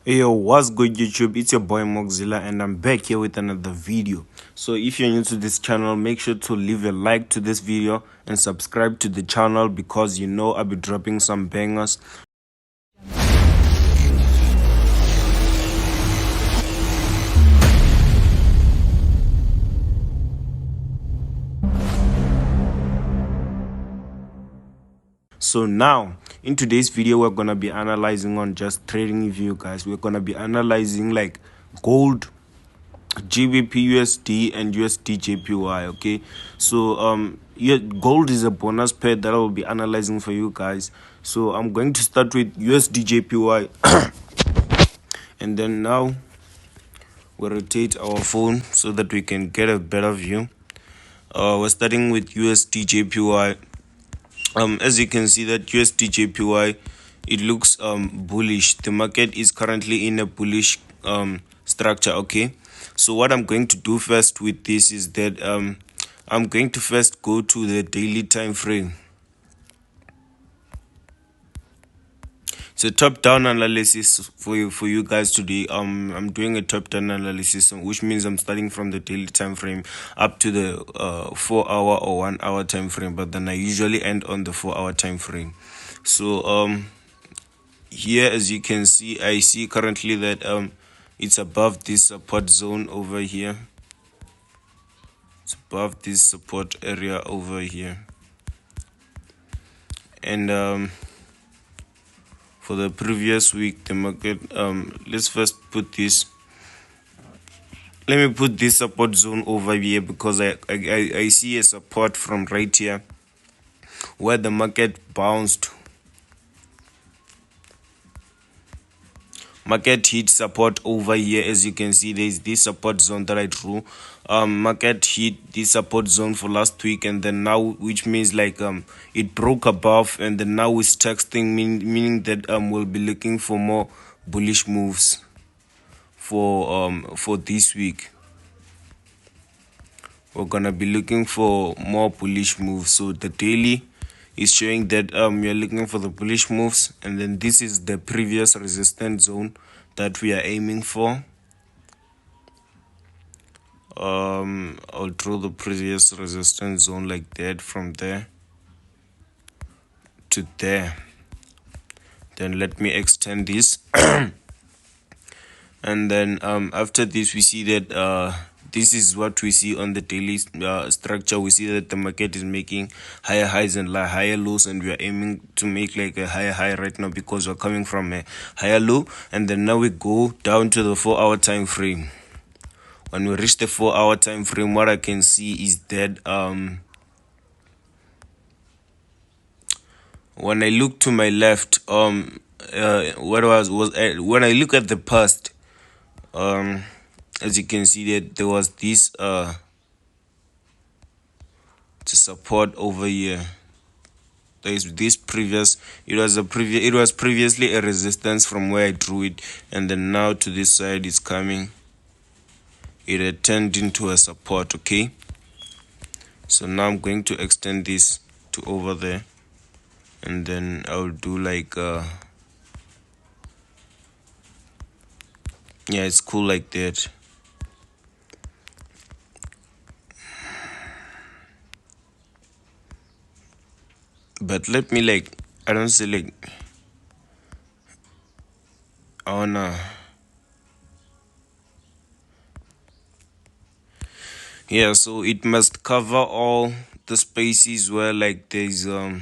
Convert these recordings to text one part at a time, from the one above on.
Yo, what's good YouTube? It's your boy Morgzila and I'm back here with another video. So if you're new to this channel, make sure to leave a like to this video and subscribe to the channel because you know I'll be dropping some bangers. So now in today's video we're gonna be analyzing on just trading with you guys. We're gonna be analyzing like gold, GBPUSD and USDJPY. Okay, so yeah, gold is a bonus pair that I will be analyzing for you guys. So I'm going to start with USDJPY and then now we'll rotate our phone so that we can get a better view. We're starting with USDJPY. As you can see that USDJPY, it looks bullish. The market is currently in a bullish structure. Okay, so what I'm going to do first with this is that I'm going to first go to the daily time frame. So top-down analysis for you guys today. I'm doing a top-down analysis, which means I'm starting from the daily time frame up to the 4-hour or 1-hour time frame, but then I usually end on the 4-hour time frame. So here, as you can see, I see currently that it's above this support zone over here. It's above this support area over here, and for the previous week the market, let's first put this, let me put this support zone over here because I see a support from right here where the market bounced. Market hit support over here. As you can see, there's this support zone that I drew. Market hit this support zone for last week, and then now, which means like it broke above, and then now it's texting, meaning that we'll be looking for more bullish moves for this week. We're gonna be looking for more bullish moves. So the daily is showing that we are looking for the bullish moves, and then this is the previous resistance zone that we are aiming for. I'll draw the previous resistance zone like that, from there to there. Then let me extend this and then after this we see that this is what we see on the daily structure. We see that the market is making higher highs and higher lows, and we are aiming to make like a higher high right now because we're coming from a higher low. And then now we go down to the 4-hour time frame. When we reach the 4-hour time frame, what I can see is that when I look to my left, when I look at the past, as you can see that there was this support over here. There is this previous, it was previously a resistance from where I drew it, and then now to this side is coming. It had turned into a support. Okay, so now I'm going to extend this to over there, and then I'll do like yeah, it's cool like that. But let me like, I don't see like, oh no, yeah, so it must cover all the spaces where like there's a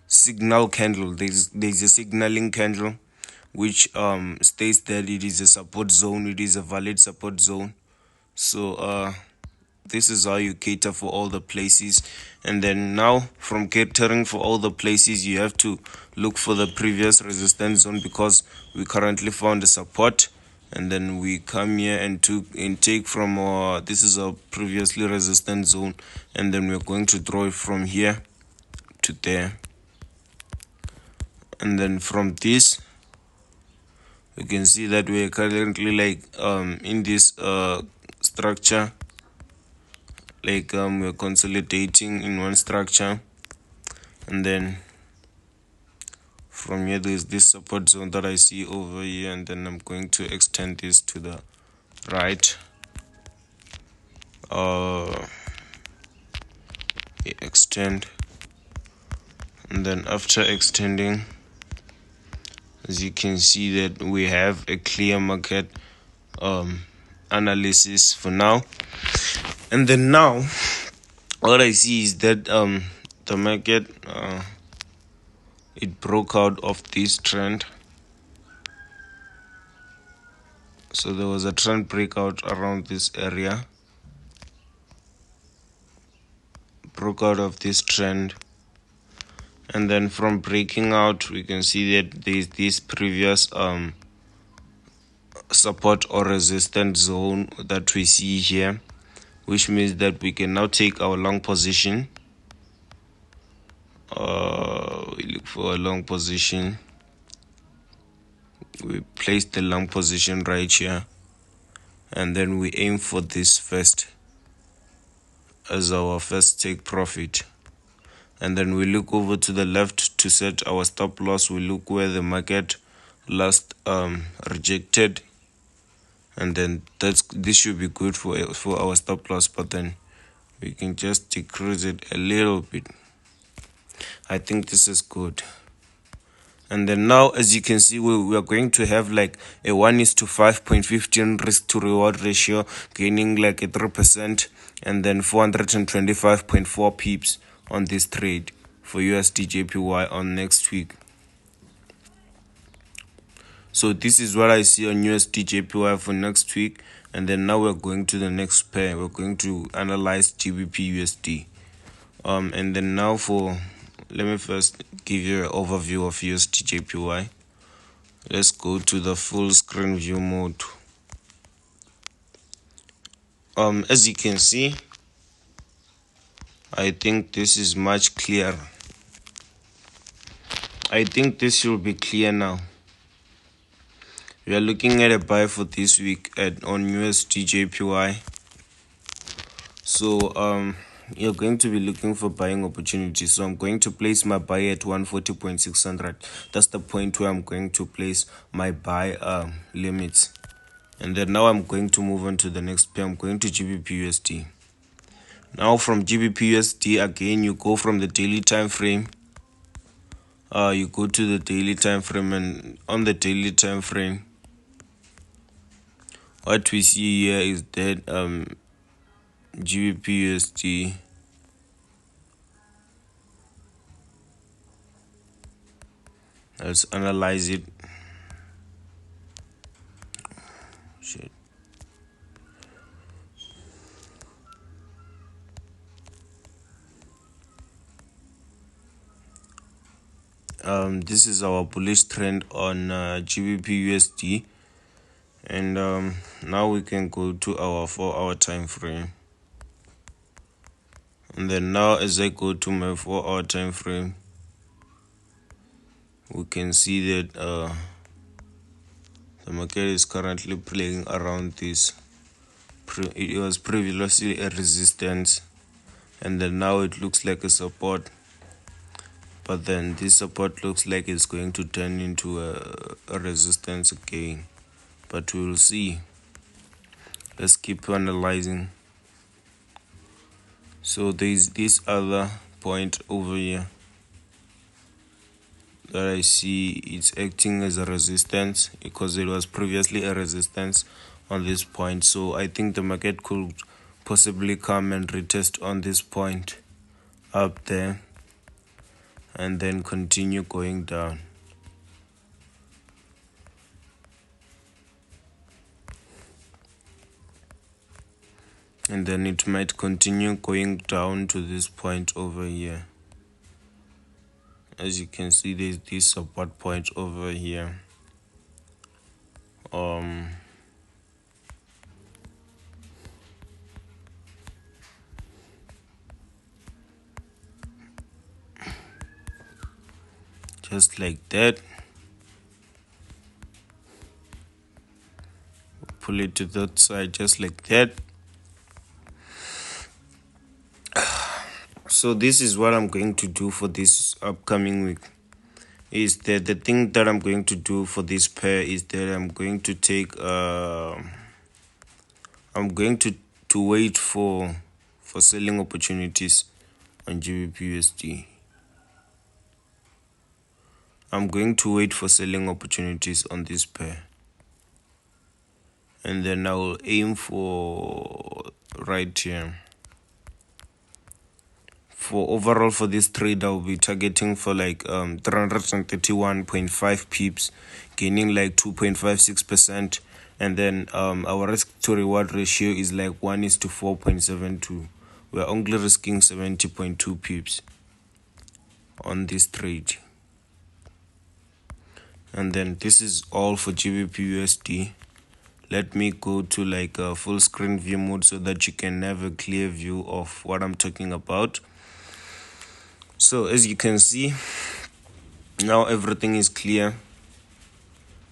signal candle, there's a signaling candle which states that it is a support zone, it is a valid support zone. So this is how you cater for all the places. And then now from catering for all the places, you have to look for the previous resistance zone because we currently found a support, and then we come here and take from this is a previously resistant zone, and then we're going to draw it from here to there. And then from this you can see that we're currently like in this structure, like we're consolidating in one structure, and then From here, there's this support zone that I see over here, and then I'm going to extend this to the right. Extend, and then after extending, as you can see that we have a clear market analysis for now. And then now what I see is that the market it broke out of this trend. So there was a trend breakout around this area, broke out of this trend, and then from breaking out we can see that there's this previous support or resistance zone that we see here, which means that we can now take our long position. We look for a long position. We place the long position right here, and then we aim for this first as our first take profit. And then we look over to the left to set our stop loss. We look where the market last rejected, and then this should be good for our stop loss, but then we can just decrease it a little bit. I think this is good. And then now, as you can see, we are going to have like a 1:5.15 risk to reward ratio, gaining like a 3%, and then 425.4 pips on this trade for USDJPY on next week. So this is what I see on USDJPY for next week. And then now we're going to the next pair. We're going to analyze GBPUSD. And then now let me first give you an overview of USDJPY. Let's go to the full screen view mode. As you can see, I think this is much clearer. I think this should be clear now. We are looking at a buy for this week on USDJPY. So you're going to be looking for buying opportunities. So I'm going to place my buy at 140.600. That's the point where I'm going to place my buy limits. And then now I'm going to move on to the next pair. I'm going to GBPUSD. Now from GBPUSD, again, you go from the daily time frame. You go to the daily time frame, and on the daily time frame, what we see here is that GBPUSD let's analyze it. Shit. This is our bullish trend on GBPUSD, and now we can go to our 4-hour time frame. And then now, as I go to my 4-hour time frame, we can see that the market is currently playing around this. It was previously a resistance, and then now it looks like a support. But then this support looks like it's going to turn into a resistance again. But we will see. Let's keep analyzing. So there's this other point over here that I see it's acting as a resistance, because it was previously a resistance on this point. So I think the market could possibly come and retest on this point up there, and then continue going down. And then it might continue going down to this point over here. As you can see, there's this support point over here. Just like that. Pull it to that side just like that. So this is what I'm going to do for this upcoming week. is that the thing that I'm going to do for this pair is that I'm going to take I'm going to wait for selling opportunities on GBPUSD. I'm going to wait for selling opportunities on this pair, and then I will aim for right here. For overall for this trade, I'll be targeting for like 331.5 pips, gaining like 2.56%, and then our risk to reward ratio is like 1:4.72. We're only risking 70.2 pips on this trade. And then this is all for GBPUSD. Let me go to like a full screen view mode so that you can have a clear view of what I'm talking about. So as you can see, now everything is clear,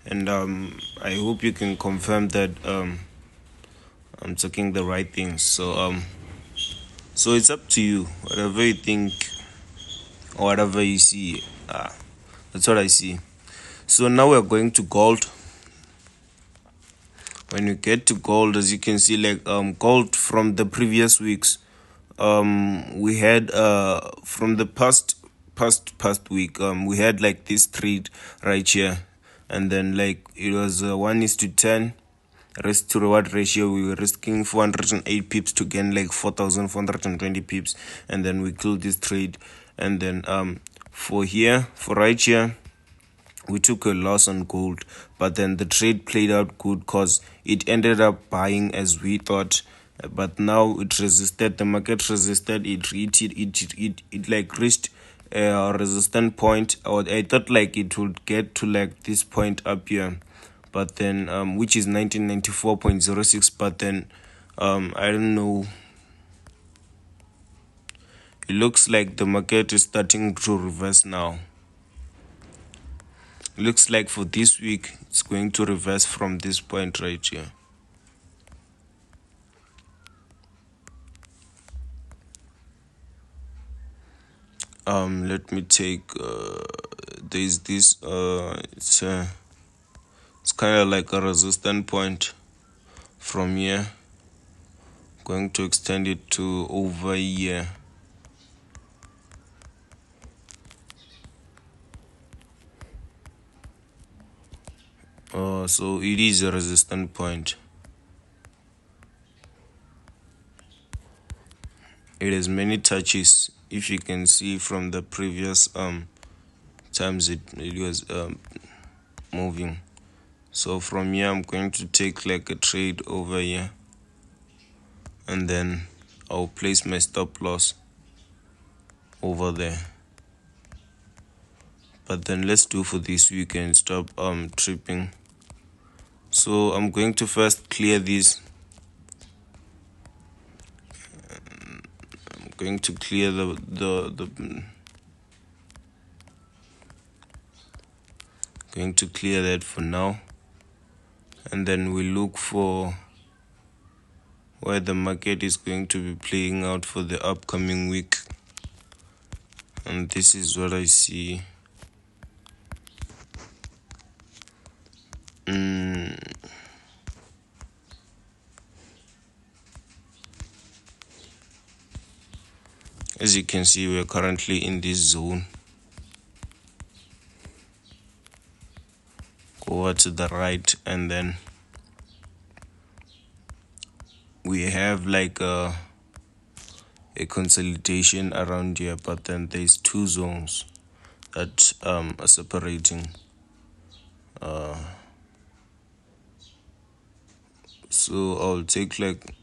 and I hope you can confirm that I'm talking the right things. So it's up to you, whatever you think or whatever you see. That's what I see. So now we're going to gold. When you get to gold, as you can see, like gold from the previous weeks, we had from the past week, we had like this trade right here, and then like it was 1:10 risk to reward ratio. We were risking 408 pips to gain like 4,420 pips, and then we killed this trade. And then for right here, we took a loss on gold, but then the trade played out good because it ended up buying as we thought. But now it resisted, the market resisted, it like reached a resistant point. I thought like it would get to like this point up here, but then which is 1994.06, but then I don't know, it looks like the market is starting to reverse now. Looks like for this week it's going to reverse from this point right here. Let me take there's this it's kind of like a resistant point from here, going to extend it to over here. So it is a resistant point. It has many touches. If you can see from the previous times it was moving. So from here I'm going to take like a trade over here, and then I'll place my stop loss over there. But then let's do for this weekend, stop tripping. So I'm going to first clear this. I'm going to clear going to clear that for now, and then we look for where the market is going to be playing out for the upcoming week. And this is what I see. As you can see, we're currently in this zone. Go over to the right, and then we have like a consolidation around here, but then there's two zones that are separating. So I'll take like,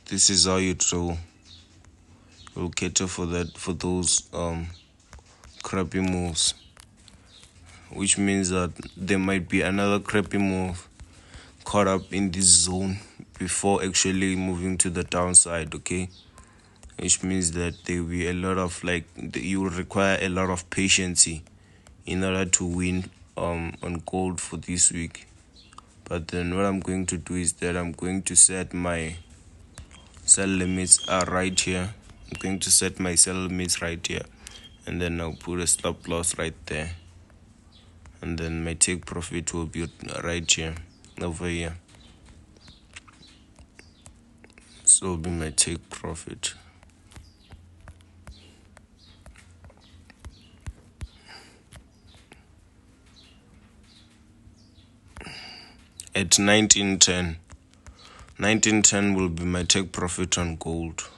this is how you draw. You'll cater for that, for those crappy moves, which means that there might be another crappy move caught up in this zone before actually moving to the downside, okay? Which means that there will be a lot of like, you will require a lot of patience in order to win on gold for this week. But then what I'm going to do is that I'm going to set my sell limits right here. I'm going to set my sell limits right here, and then I'll put a stop loss right there, and then my take profit will be right here, over here. So will be my take profit. At 1910. 1910 will be my take profit on gold.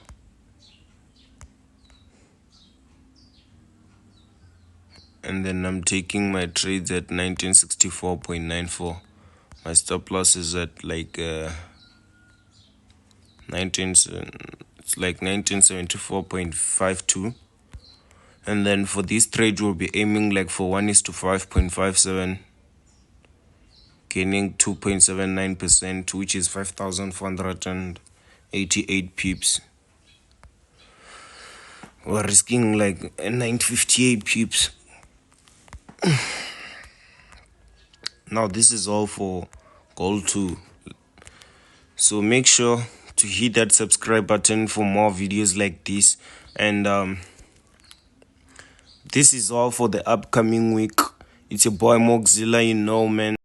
And then I'm taking my trades at 1964.94. My stop loss is at like it's like 1974.52. And then for this trade we'll be aiming like for 1:5.57, gaining 2.79%, which is 5,488 pips. We're risking like 958 pips. Now this is all for gold 2. So make sure to hit that subscribe button for more videos like this. And this is all for the upcoming week. It's your boy Morgzila, man.